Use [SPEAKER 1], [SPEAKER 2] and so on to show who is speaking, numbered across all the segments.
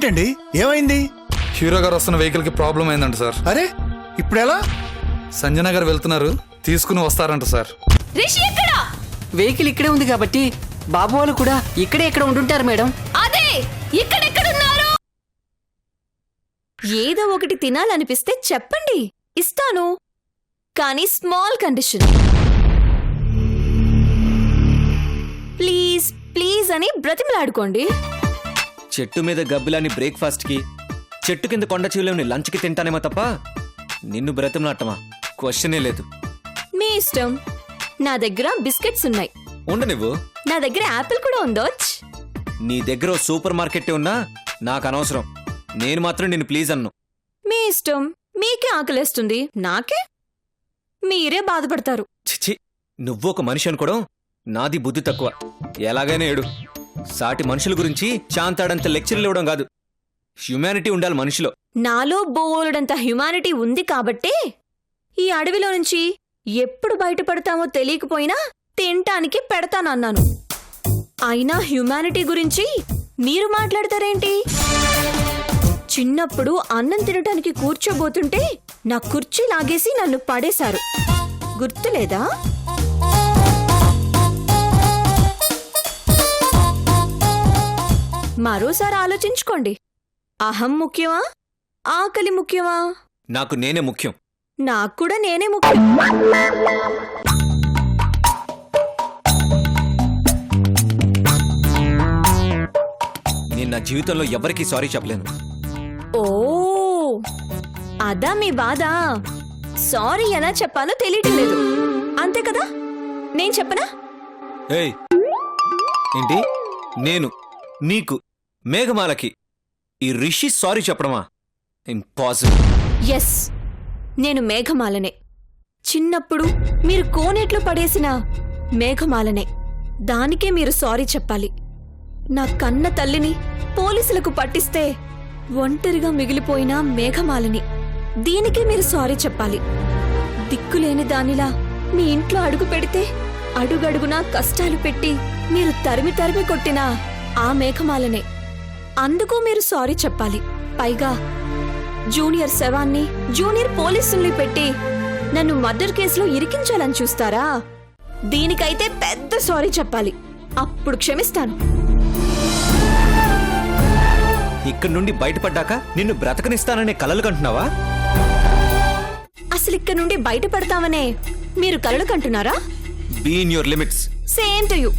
[SPEAKER 1] ఏంటండి ఏమైంది?
[SPEAKER 2] హీరో గారు వస్తున్న వెహికల్ కి ప్రాబ్లం అయిందంట సార్.
[SPEAKER 1] అరే ఇప్పుడు ఎలా?
[SPEAKER 2] సంజన గారు వెళ్తున్నారు, తీసుకుని వస్తారంట సార్.
[SPEAKER 3] రిషి ఎక్కడా?
[SPEAKER 4] వెహికల్ ఇక్కడే ఉంది కాబట్టి బాబు వాళ్ళు కూడా ఇక్కడే ఎక్కడ ఉంటుంటారు మేడం.
[SPEAKER 3] అదే ఇక్కడెక్కడున్నారు? ఏదో ఒకటి తినాలనిపిస్తే చెప్పండి, ఇస్తాను. కానీ స్మాల్ కండిషన్. ప్లీజ్ ప్లీజ్ అని బ్రతిమలాడుకోండి.
[SPEAKER 5] చెట్టు మీద గబ్బిలాని బ్రేక్ఫాస్ట్ కి, చెట్టు కింద కొండ చీవులని లంచ్ కి తింటానేమో తప్ప నిన్ను బ్రతిమలాటమా క్వశ్చనే లేదు.
[SPEAKER 3] మీ ఇష్టం. నా దగ్గర బిస్కెట్స్ ఉన్నాయి.
[SPEAKER 5] ఉండు నువ్వు.
[SPEAKER 3] నా దగ్గర యాపిల్ కూడా ఉందో.
[SPEAKER 5] నీ దగ్గర ఓ సూపర్ మార్కెట్ ఉన్నా నాకు అనవసరం. నేను మాత్రం నిన్ను ప్లీజ్ అన్ను.
[SPEAKER 3] మీ ఇష్టం. మీకే ఆకలేస్తుంది, నాకే. మీరే బాధపడతారు.
[SPEAKER 5] చిచి, నువ్వు ఒక మనిషి అనుకోవడం నాది బుద్ధి తక్కువ. ఎలాగైనా ఏడు. సాటి మనుషుల గురించి చాంతాడంత లెక్చర్లు ఇవ్వడం కాదు, హ్యుమానిటీ ఉండాలి మనిషిలో.
[SPEAKER 3] నాలో బోలెడంత హ్యుమానిటీ ఉంది కాబట్టే ఈ అడవిలో నుంచి ఎప్పుడు బయటపడతామో తెలియకపోయినా తినటానికి పెడతానన్నాను. అయినా హ్యుమానిటీ గురించి మీరు మాట్లాడతారేంటి? చిన్నప్పుడు అన్నం తినటానికి కూర్చోబోతుంటే నా కుర్చీ లాగేసి నన్ను పడేశారు, గుర్తులేదా? మరోసారి ఆలోచించుకోండి. అహం ముఖ్యమా, ఆకలి ముఖ్యమా?
[SPEAKER 5] నాకు నేనే ముఖ్యం.
[SPEAKER 3] నాకు కూడా నేనే ముఖ్యం.
[SPEAKER 5] నేను నా జీవితంలో ఎవరికీ సారీ చెప్పలేను.
[SPEAKER 3] ఓ అదా మీ బాధ. సారీ ఎలా చెప్పాలో తెలియటం లేదు, అంతే కదా? నేను చెప్పనా?
[SPEAKER 5] ఏయ్, ఏంటి? నేను నీకు, మేఘమాలకి ఈ రిషి సారీ చెప్పడమా? ఇంపాసిబుల్.
[SPEAKER 3] ఎస్, నేను మేఘమాలనే. చిన్నప్పుడు మీరు కోనేట్లో పడేసిన మేఘమాలనే. దానికే మీరు సారీ చెప్పాలి. నా కన్న తల్లిని పోలీసులకు పట్టిస్తే ఒంటరిగా మిగిలిపోయిన మేఘమాలని. దీనికే మీరు సారీ చెప్పాలి. దిక్కులేని దానిలా మీ ఇంట్లో అడుగు పెడితే అడుగడుగునా కష్టాలు పెట్టి మీరు తరిమి తరిమి కొట్టిన ఆ మేఘమాలనే. అందుకు మీరు సారీ చెప్పాలి. పైగా జూనియర్ శవాన్ని జూనియర్ పోలీసుల్ని పెట్టి నన్ను మర్డర్ కేసులో ఇరికించాలని చూస్తారా? దీనికైతే పెద్ద సారీ చెప్పాలి, అప్పుడు క్షమిస్తాను.
[SPEAKER 5] ఇక్కడి నుండి బయటపడ్డాక నిన్ను బ్రతకనిస్తాననే కలలు కంటున్నావా?
[SPEAKER 3] అసలు ఇక్కడ నుండి బయటపడతామనే మీరు కలలు కంటున్నారా?
[SPEAKER 5] Be in your limits.
[SPEAKER 3] Same to you.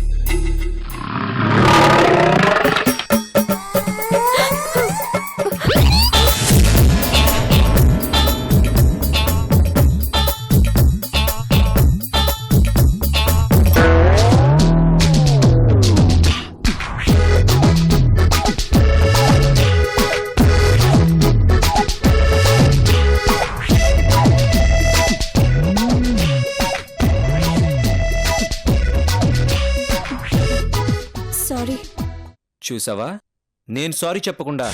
[SPEAKER 3] Sorry.
[SPEAKER 5] చూసావా, నేను సారీ చెప్పకుండా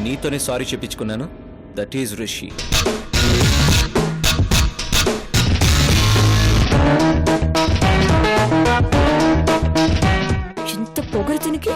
[SPEAKER 5] నీతోనే సారీ చెప్పించుకున్నాను. That is Rishi.
[SPEAKER 3] ఎంత పొగరు తినికి.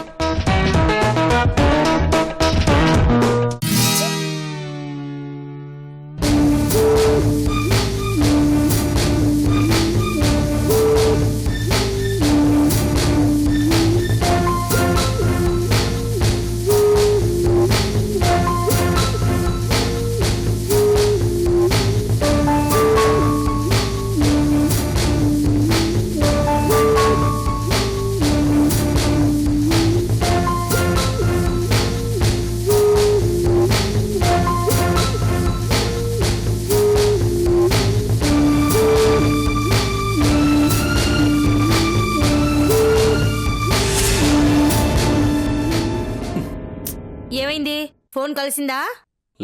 [SPEAKER 6] ఏమైంది? ఫోన్ కలిసిందా?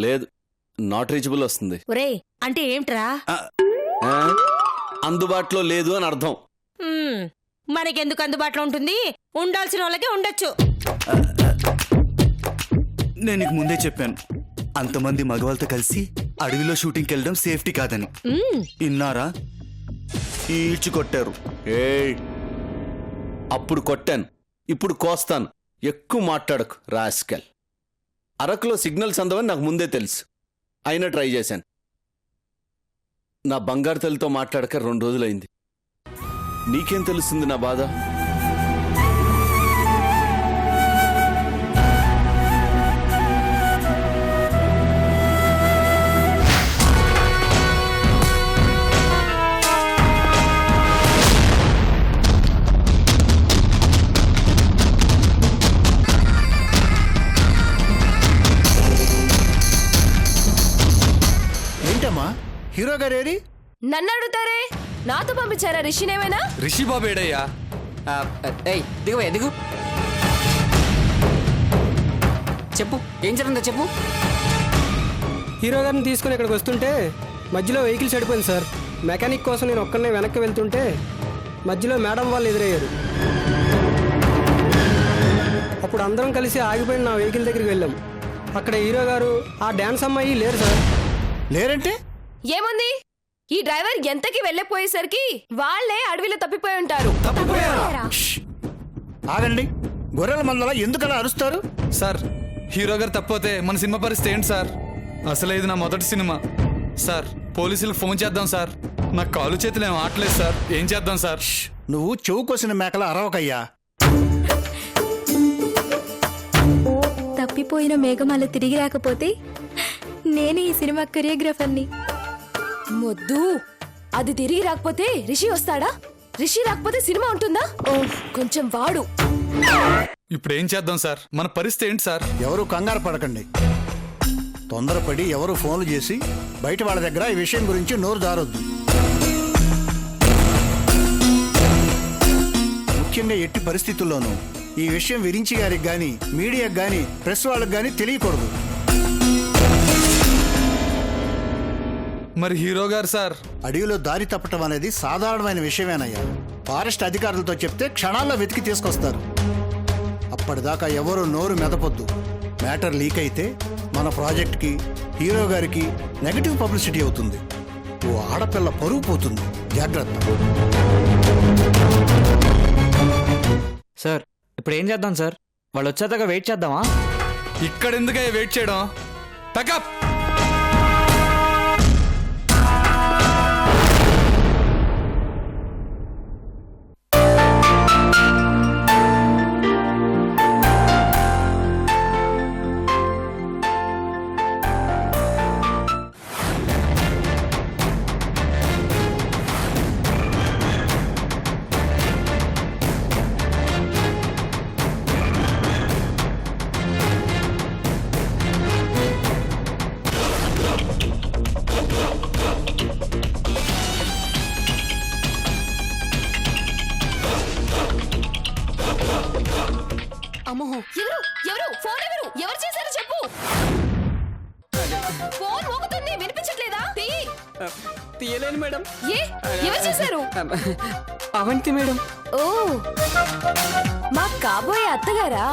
[SPEAKER 7] లేదు, నాట్ రీచబుల్ వస్తుంది.
[SPEAKER 6] ఒరే, అంటే ఏంట్రా?
[SPEAKER 7] అందుబాటులో లేదు అని అర్థం.
[SPEAKER 6] మనకెందుకు అందుబాటులో ఉంటుంది? ఉండాల్సిన వాళ్ళకే ఉండొచ్చు.
[SPEAKER 1] నేను నీకు ముందే చెప్పాను, అంతమంది మగవాళ్ళతో కలిసి అడవిలో షూటింగ్కి వెళ్ళడం సేఫ్టీ కాదని. ఇన్నారా? ఈడ్చి కొట్టారు.
[SPEAKER 7] అప్పుడు కొట్టాను, ఇప్పుడు కోస్తాను. ఎక్కువ మాట్లాడకు రాస్కెల్. అరకులో సిగ్నల్స్ అందవని నాకు ముందే తెలుసు. అయినా ట్రై చేశాను. నా బంగారు తల్లితో మాట్లాడక 2 రోజులైంది. నీకేం తెలుస్తుంది నా బాధ?
[SPEAKER 8] ఏంటమ్మా హీరో గారేరి?
[SPEAKER 3] నన్ను అడుగుతారే, నాతో పంపించారా రిషినేమైనా?
[SPEAKER 2] రిషి బాబు ఏడయ్యా?
[SPEAKER 4] ఏయ్ దిగు దిగు. చెప్పు ఏం జరిగిందో చెప్పు.
[SPEAKER 9] హీరో గారిని తీసుకుని ఇక్కడికి వస్తుంటే మధ్యలో వెహికల్ చెడిపోయింది సార్. మెకానిక్ కోసం నేను ఒక్కనే వెనక్కి వెళ్తుంటే మధ్యలో మేడం వాళ్ళు ఎదురయ్యారు. అప్పుడు అందరం కలిసి ఆగిపోయిన నా వెహికల్ దగ్గరికి వెళ్ళాం. అక్కడ హీరో గారు ఆ డాన్స్ అమ్మాయి లేరు సార్.
[SPEAKER 8] లేరంటే
[SPEAKER 3] ఏముంది, ఈ డ్రైవర్ ఎంతకి వెళ్ళిపోయేసరికి వాళ్ళే అడవిలో తప్పిపోయి ఉంటారు.
[SPEAKER 8] ఆగండి, గొర్రెల మందల ఎందుకలా అరుస్తారు?
[SPEAKER 2] సార్ హీరో గారు తప్పిపోతే మన సినిమా పరిస్థితి ఏంటి సార్? అసలే ఇది నా మొదటి సినిమా సార్. పోలీసులకు ఫోన్ చేద్దాం సార్. నా కాలు చేతులు ఏం ఆటలేదు సార్. ఏం చేద్దాం సార్?
[SPEAKER 8] నువ్వు చెవు కోసిన మేకల అరవకయ్యా.
[SPEAKER 10] తప్పిపోయిన మేఘమాల తిరిగి రాకపోతే నేనే ఈ సినిమా కొరియోగ్రాఫర్ని.
[SPEAKER 3] మొద్దు, అది తిరిగి రాకపోతే రిషి వస్తాడా? రిషి రాకపోతే సినిమా ఉంటుందా? ఓ కొంచెం వాడు.
[SPEAKER 2] ఇప్పుడు ఏం చేద్దాం సార్? మన పరిస్థితి ఏంటి సార్?
[SPEAKER 8] ఎవరు కంగారు పడకండి. తొందరపడి ఎవరు ఫోన్లు చేసి బయట వాళ్ళ దగ్గర ఈ విషయం గురించి నోరు జారొద్దు. ముఖ్యంగా ఎట్టి పరిస్థితుల్లోనూ ఈ విషయం విరించి గారికి గాని, మీడియాకి గాని, ప్రెస్ వాళ్ళకి గాని తెలియకూడదు.
[SPEAKER 2] మరి హీరో గారు సార్?
[SPEAKER 8] అడవిలో దారి తప్పటం అనేది సాధారణమైన విషయమేనయ్యా. ఫారెస్ట్ అధికారులతో చెప్తే క్షణాల్లో వెతికి తీసుకొస్తారు. అప్పటిదాకా ఎవరూ నోరు మెదపొద్దు. మ్యాటర్ లీక్ అయితే మన ప్రాజెక్ట్కి, హీరో గారికి నెగటివ్ పబ్లిసిటీ అవుతుంది. ఓ ఆడపిల్ల పరువు పోతుంది. జాగ్రత్త.
[SPEAKER 11] సార్ ఇప్పుడు ఏం చేద్దాం సార్? వాళ్ళు వచ్చేదాకా వెయిట్ చేద్దామా?
[SPEAKER 2] ఇక్కడ ఎందుకయ్యా వెయిట్ చేయడం? టకప్.
[SPEAKER 3] ఎవరు ఎవరు ఫోన్ ఎవరు చేశారో చెప్పు. ఫోన్ మోగుతుంది, వినిపించట్లేదా?
[SPEAKER 4] తీయలేను మేడం.
[SPEAKER 3] ఏ ఎవరు చేశారు?
[SPEAKER 4] అవంతి మేడం.
[SPEAKER 3] ఓ, మా కాబోయే అత్తగారా?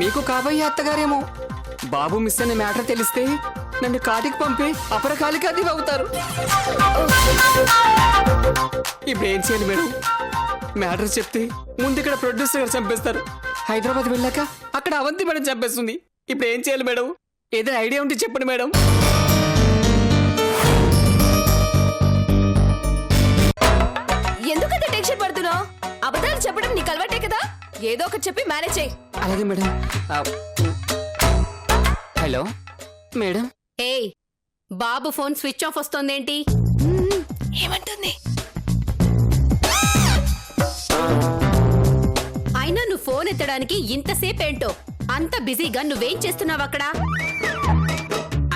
[SPEAKER 4] మీకు కాబోయే అత్తగారేమో. బాబు మిస్ అనే మ్యాటర్ తెలిస్తే నన్ను కాటికి పంపి అపరకాలికి అది అవుతారు. ఇప్పుడు ఏం చేయాలి మేడం? మ్యాటర్ చెప్తే ముందు ఇక్కడ ప్రొడ్యూసర్ గారు చంపేస్తారు. హైదరాబాద్ వెళ్ళాక అక్కడ అవంతి మేడం చంపేస్తుంది. ఇప్పుడు ఏం చేయాలి మేడం? ఏదైనా ఐడియా ఉంటే చెప్పండి మేడం.
[SPEAKER 3] ఎందుకంత టెన్షన్ పడుతున్నావు? అబద్ధాలు చెప్పడం నీకు అలవాటే కదా. ఏదో ఒకటి చెప్పి మేనేజ్ చేయి.
[SPEAKER 4] అలాగే మేడం. Hello madam.
[SPEAKER 6] ఏయ్, బాబు ఫోన్ స్విచ్ ఆఫ్ వస్తోందేంటి?
[SPEAKER 3] ఏమంటుంది?
[SPEAKER 6] అయినా నువ్వు ఫోన్ ఎత్తడానికి ఇంతసేపు ఏంటో? అంత బిజీగా నువ్వేం చేస్తున్నావు అక్కడ?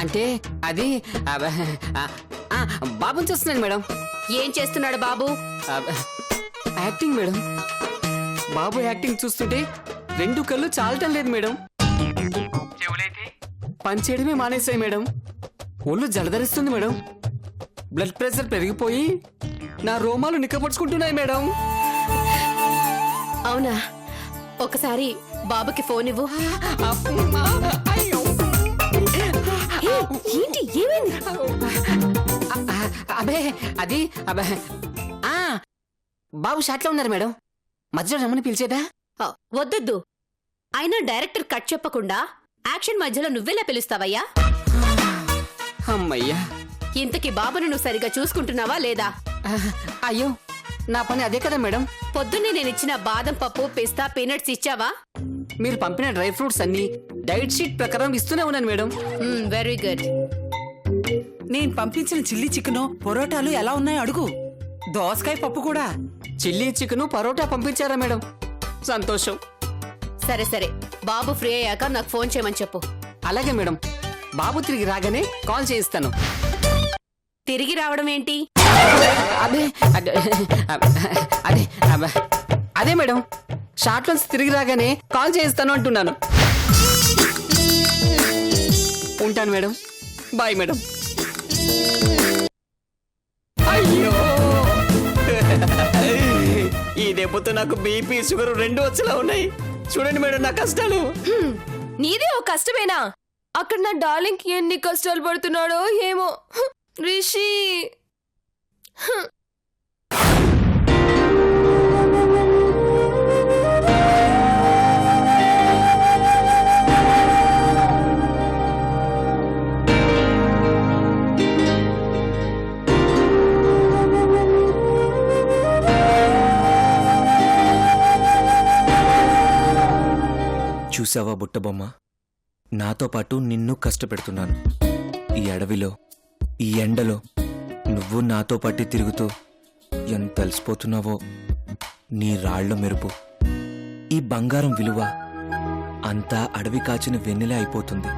[SPEAKER 4] అంటే అది బాబుని చూస్తున్నాను మేడం.
[SPEAKER 6] ఏం చేస్తున్నాడు బాబు?
[SPEAKER 4] Acting madam. బాబు యాక్టింగ్ చూస్తుంటే 2 కళ్ళు చాలటం లేదు మేడం. పనిచేయడమే మానేసాయి మేడం. ఒళ్ళు జలధరిస్తుంది మేడం. బ్లడ్ ప్రెషర్ పెరిగిపోయి నా రోమాలు నిక్కపరుచుకుంటున్నాయి మేడం.
[SPEAKER 6] అవునా? ఒకసారి బాబుకి ఫోన్ ఇవ్వు.
[SPEAKER 3] ఏంటి ఏమైంది?
[SPEAKER 4] అబే అది అబే బాబు షాట్లో ఉన్నారు మేడం. మధ్యలో రమ్మని పిలిచేదా?
[SPEAKER 6] వద్దొద్దు. అయినా డైరెక్టర్ కట్ చెప్పకుండా యాక్షన్ మధ్యలో నువ్వెలా పిలుస్తావయ్యా?
[SPEAKER 4] అమ్మయ్యా.
[SPEAKER 6] ఇంతకీ బాబును నువ్వు సరిగా చూసుకుంటున్నావా లేదా?
[SPEAKER 4] అయ్యో, నా పని అదే కదా మేడం.
[SPEAKER 6] పొద్దున్నే నేను ఇచ్చిన బాదం పప్పు, పిస్తా, పీనట్స్ ఇచ్చావా?
[SPEAKER 4] మీరు పంపిన డ్రై ఫ్రూట్స్ అన్ని డైట్ షీట్ ప్రకారం ఇస్తూనే ఉన్నాను మేడం.
[SPEAKER 6] Very good.
[SPEAKER 12] నేను పంపించిన చిల్లీ చికెన్ పొరోటాలు ఎలా ఉన్నాయో అడుగు. దోసకాయ పప్పు కూడా.
[SPEAKER 4] చిల్లీ చికెన్ పరోటా పంపించారా మేడం? సంతోషం.
[SPEAKER 6] సరే సరే, బాబు ఫ్రీ అయ్యాక నాకు ఫోన్ చేయమని చెప్పు.
[SPEAKER 4] అలాగే మేడం, బాబు తిరిగి రాగానే కాల్ చేయిస్తాను.
[SPEAKER 6] తిరిగి రావడం ఏంటి?
[SPEAKER 4] అదే అదే అదే అబ్బే. అదే మేడం, షార్ట్ నుంచి తిరిగి రాగానే కాల్ చేయిస్తాను అంటున్నాను. ఉంటాను మేడం. Bye madam. అయ్యో, ఈ దెబ్బతో నాకు బీపీ షుగర్ 2 వచ్చేలా ఉన్నాయి. చూడండి మేడం నా కష్టాలు.
[SPEAKER 3] నీదే ఓ కష్టమేనా? అక్కడ నా డార్లింగ్ ఎన్ని కష్టాలు పడుతున్నాడో ఏమో. రిషి,
[SPEAKER 5] చూసావా బుట్టబొమ్మ, నాతో పాటు నిన్ను కష్టపెడుతున్నాను. ఈ అడవిలో, ఈ ఎండలో నువ్వు నాతో పాటు తిరుగుతూ ఎంత అలసిపోతున్నావో. నీ రాళ్ల మెరుపు, ఈ బంగారం విలువ అంతా అడవి కాచిన వెన్నెలే అయిపోతుంది.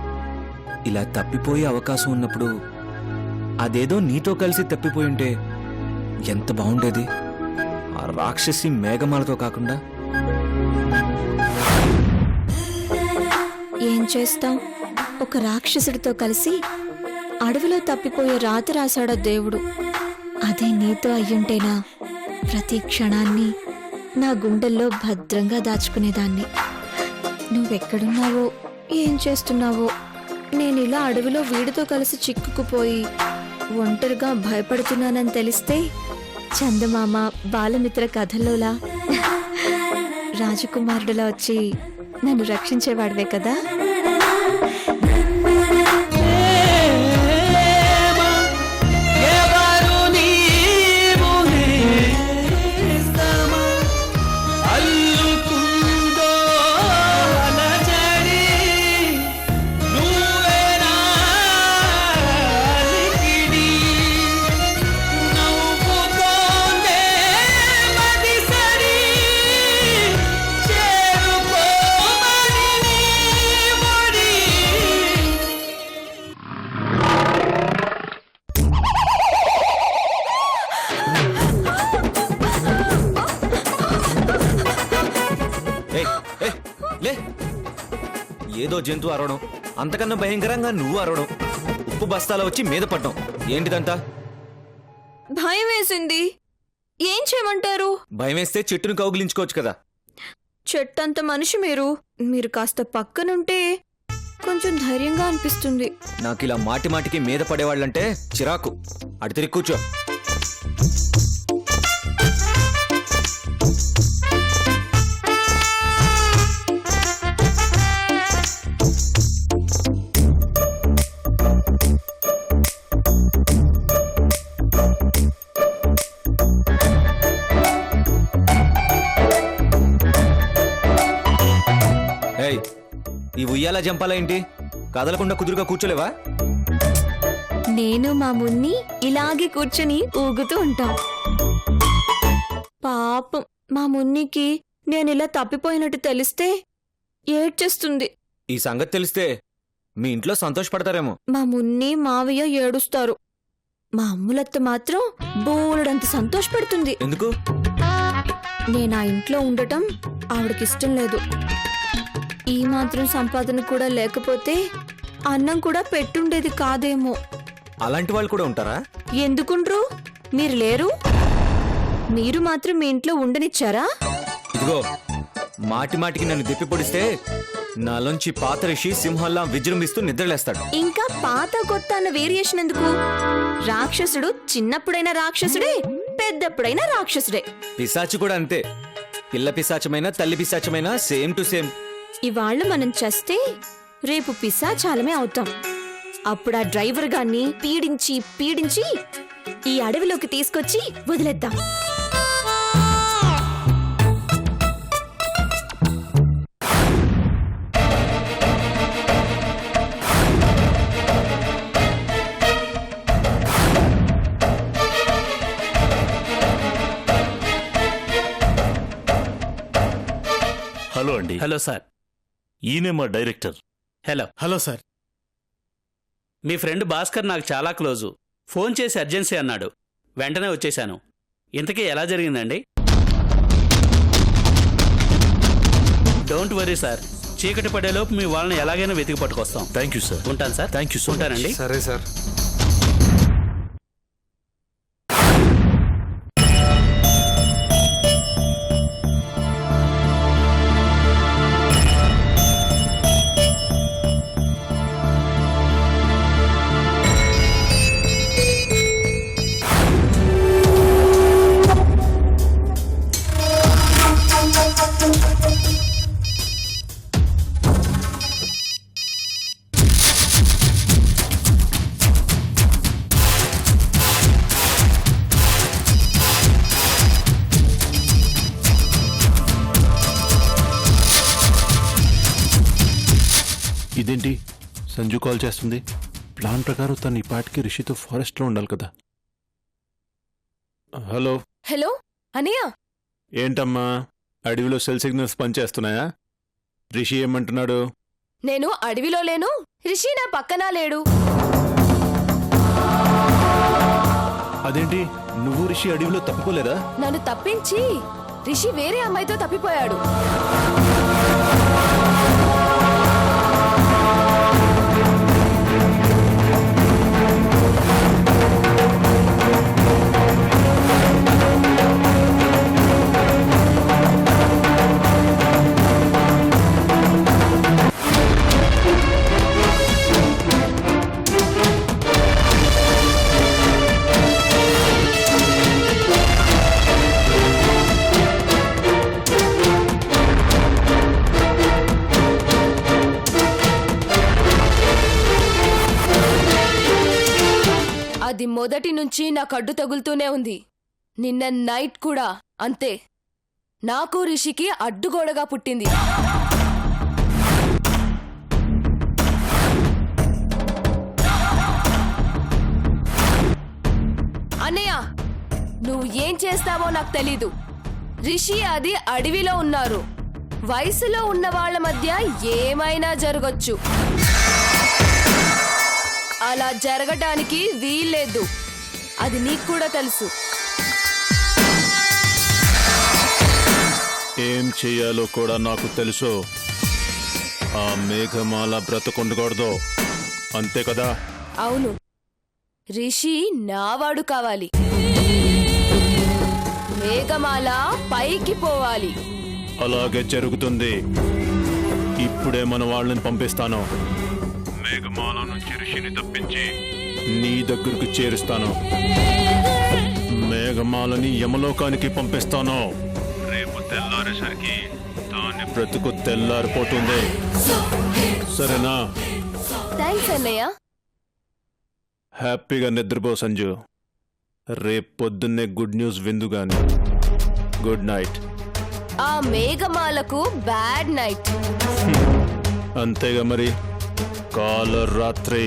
[SPEAKER 5] ఇలా తప్పిపోయే అవకాశం ఉన్నప్పుడు అదేదో నీతో కలిసి తప్పిపోయి ఉంటే ఎంత బాగుండేది. ఆ రాక్షసి మేఘమాలతో కాకుండా.
[SPEAKER 3] ఏం చేస్తాం? ఒక రాక్షసుడితో కలిసి అడవిలో తప్పిపోయే రాత రాశాడో దేవుడు. అదే నీతో అయ్యుంటేనా ప్రతి క్షణాన్ని నా గుండెల్లో భద్రంగా దాచుకునేదాన్ని. నువ్వెక్కడున్నావో, ఏం చేస్తున్నావో, నేను ఇలా అడవిలో వీడితో కలిసి చిక్కుకుపోయి ఒంటరిగా భయపడుతున్నానని తెలిస్తే చందమామ బాలమిత్ర కథల్లోలా రాజకుమారుడిలా వచ్చి నన్ను రక్షించేవాడివే కదా.
[SPEAKER 5] ఏదో జంతువు అరవడం, అంతకన్నా భయంకరంగా నువ్వు అరవడం, ఉప్పు బస్తాలో వచ్చి మీద పడ్డం. ఏంటిదంతా?
[SPEAKER 3] భయం వేసింది. ఏం చేయమంటారు?
[SPEAKER 5] భయం వేస్తే చెట్టును కౌగిలించుకోవచ్చు కదా.
[SPEAKER 3] చెట్టంత మనిషి మీరు కాస్త పక్కనుంటే కొంచెం ధైర్యంగా అనిపిస్తుంది.
[SPEAKER 5] నాకు ఇలా మాటి మాటికి మీద పడేవాళ్ళంటే చిరాకు. అటు తిరిగి కూర్చో. ఈ ఉయ్యాల జంపాలా ఏంటి? కదలకుండా కుదురుగా కూర్చోలేవా?
[SPEAKER 3] నేను మా మున్ని ఇలాగే కూర్చొని ఊగుతూ ఉంటాం. పాపం మా మున్నికి నేను ఇలా తప్పిపోయినట్టు తెలిస్తే ఏడ్చేస్తుంది.
[SPEAKER 5] ఈ సంగతి తెలిస్తే మీ ఇంట్లో సంతోషపడతారేమో.
[SPEAKER 3] మా మున్ని మావయ్య ఏడుస్తారు. మా అమ్ములత్త మాత్రం బోలెడంత సంతోషపడుతుంది.
[SPEAKER 5] ఎందుకు?
[SPEAKER 3] నేను ఆ ఇంట్లో ఉండటం ఆవిడకిష్టం లేదు. ఈ మాత్రం సంపాదన కూడా లేకపోతే అన్నం కూడా పెట్టుండేది కాదేమో.
[SPEAKER 5] అలాంటి వాళ్ళు కూడా ఉంటారా?
[SPEAKER 3] ఎందుకుండ్రు? మీరు లేరు? మీరు మాత్రం మీ ఇంట్లో ఉండనిచ్చారా?
[SPEAKER 5] ఇదిగో, మాటి మాటికి నన్ను దెప్పి పొడిస్తే నాలోంచి పాత రిషి సింహంలా విజృంభిస్తూ నిద్రలేస్తాడు.
[SPEAKER 3] ఇంకా పాత కొత్త అన్న వేరియేషన్ ఎందుకు? రాక్షసుడు చిన్నప్పుడైనా రాక్షసుడే, పెద్దప్పుడైనా రాక్షసుడే.
[SPEAKER 5] పిశాచి కూడా అంతే. పిల్ల పిశాచమైనా తల్లి పిశాచమైనా సేమ్ టు సేమ్.
[SPEAKER 3] ఇవాళ మనం చస్తే రేపు పిశాచాలమే అవుతాం. అప్పుడు ఆ డ్రైవర్ గాన్ని పీడించి పీడించి ఈ అడవిలోకి తీసుకొచ్చి వదిలేద్దాం.
[SPEAKER 13] హలో అండి.
[SPEAKER 4] Hello sir.
[SPEAKER 13] ఈయనే మా డైరెక్టర్.
[SPEAKER 4] Hello sir. మీ ఫ్రెండ్ భాస్కర్ నాకు చాలా క్లోజు. ఫోన్ చేసి అర్జెన్సీ అన్నాడు, వెంటనే వచ్చేశాను. ఇంతకీ ఎలా జరిగిందండి? డోంట్ వరీ సార్, చీకటి పడేలోపు మీ వాళ్ళని ఎలాగైనా వెతికి పట్టుకొస్తాం.
[SPEAKER 13] Thank you sir.
[SPEAKER 4] ఉంటాను sir.
[SPEAKER 13] Thank you so much.
[SPEAKER 4] ఉంటానండి.
[SPEAKER 2] సరే సార్.
[SPEAKER 13] ఇదేంటి సంజు కాల్ చేస్తుంది? ప్లాన్ ప్రకారం తను ఈ పాటికి రిషితో ఫారెస్ట్లో ఉండాలి కదా. హలో.
[SPEAKER 3] హలో అనయ్య.
[SPEAKER 13] ఏంటమ్మా, అడవిలో సెల్ సిగ్నల్స్ పనిచేస్తున్నాయా? రిషి ఏమంటున్నాడు?
[SPEAKER 3] నేను అడవిలో లేను, రిషి నా పక్కన లేడు.
[SPEAKER 13] అదేంటి, నువ్వు రిషి అడవిలో తప్పుకోలేదా?
[SPEAKER 3] నన్ను తప్పించి రిషి వేరే అమ్మాయితో తప్పిపోయాడు. అది మొదటి నుంచి నాకు అడ్డు తగులుతూనే ఉంది. నిన్న నైట్ కూడా అంతే. నాకు రిషికి అడ్డుగోడగా పుట్టింది. అన్నయ్య, నువ్వు ఏం చేస్తావో నాకు తెలీదు. రిషి అది అడవిలో ఉన్నారు. వయసులో ఉన్న వాళ్ళ మధ్య ఏమైనా జరగొచ్చు. అలా జరగటానికి వీల్లేదు. అది నీకు కూడా తెలుసు.
[SPEAKER 13] ఏం చెయ్యాలో కూడా నాకు తెలుసు. ఆ మేఘమాల బ్రతకుండకూడదు, అంతే కదా?
[SPEAKER 3] అవును, రిషి నావాడు కావాలి. మేఘమాల పైకి పోవాలి.
[SPEAKER 13] అలాగే జరుగుతుంది. ఇప్పుడే మన వాళ్ళని పంపిస్తాను. మేఘమాల నుంచి రిషిని తప్పించి నీ దగ్గరకు చేరుస్తాను. మేఘమాలని యమలోకానికి పంపిస్తాను. రేపు తెల్లారేసరికి దాని బ్రతుకు తెల్లారిపోతుంది. సరేనా?
[SPEAKER 3] థ్యాంక్స్ అన్నయ్య.
[SPEAKER 13] హ్యాపీగా నిద్రపో సంజు. రేపు పొద్దున్నే గుడ్ న్యూస్ విందుగాని. Good night.
[SPEAKER 3] ఆ మేఘమాలకు బ్యాడ్ నైట్.
[SPEAKER 13] అంతేగా మరి. కాలరాత్రి.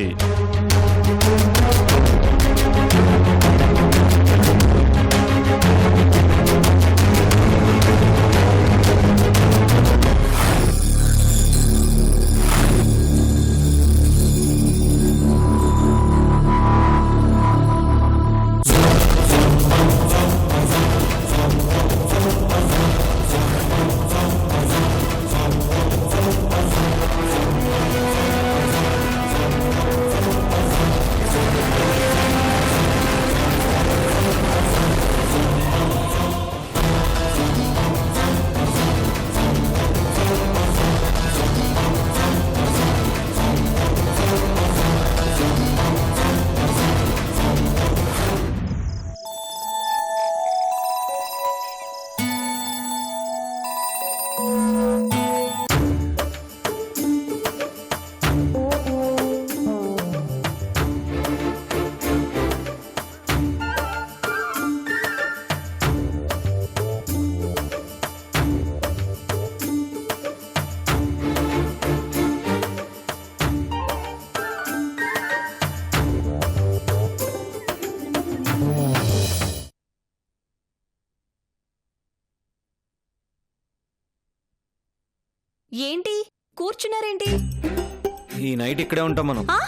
[SPEAKER 5] ఈ నైట్ ఇక్కడే ఉంటాం మనం.
[SPEAKER 3] ఆ?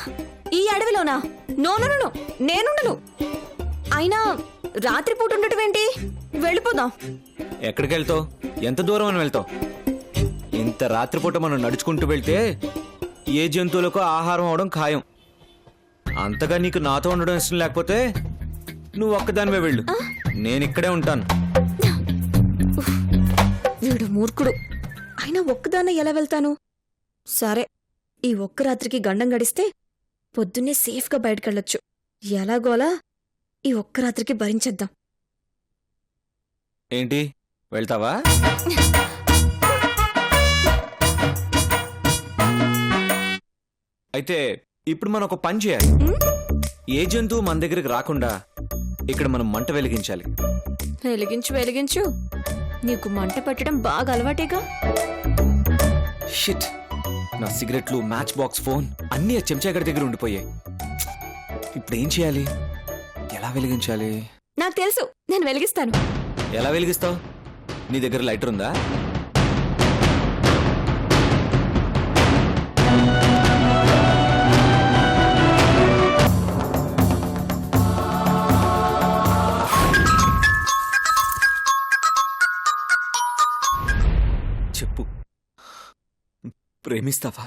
[SPEAKER 3] ఈ అడవిలోనా? నో నో నో, నేనుండను. అయినా రాత్రిపూట ఉండటం ఏంటి? వెళ్ళిపోదాం.
[SPEAKER 5] ఎక్కడికి వెళ్తావు? ఎంత దూరం అని వెళ్తావు? ఇంత రాత్రిపూట మనం నడుచుకుంటూ వెళ్తే ఏ జంతువులకు ఆహారం అవడం ఖాయం. అంతగా నీకు నాతో ఉండడం ఇష్టం లేకపోతే నువ్వు ఒక్కదానివే వెళ్ళు. నేను ఇక్కడే ఉంటాను.
[SPEAKER 3] వీడు మూర్ఖుడు. అయినా ఒక్కదాన్న ఎలా వెళ్తాను? సరే, ఈ ఒక్క రాత్రికి గండం గడిస్తే పొద్దున్నే సేఫ్గా బయటకెళ్ళొచ్చు. ఎలాగోలా ఈ ఒక్క రాత్రికి భరించేద్దాం.
[SPEAKER 5] ఏంటి, వెళ్తావా? అయితే ఇప్పుడు మనం ఒక పని చేయాలి. ఏ జంతువు మన దగ్గరికి రాకుండా ఇక్కడ మనం మంట వెలిగించాలి.
[SPEAKER 3] వెలిగించు వెలిగించు, నీకు మంట పట్టడం బాగా అలవాటేగా.
[SPEAKER 5] షిట్, నా సిగరెట్లు, మ్యాచ్ బాక్స్, ఫోన్ అన్నీ ఆ చెంచాగడి దగ్గర ఉండిపోయాయి. ఇప్పుడు ఏం చేయాలి? ఎలా వెలిగించాలి?
[SPEAKER 3] నాకు తెలుసు, నేను వెలిగిస్తాను.
[SPEAKER 5] ఎలా వెలిగిస్తావు? నీ దగ్గర లైటర్ ఉందా? చెప్పు, ప్రేమిస్తావా?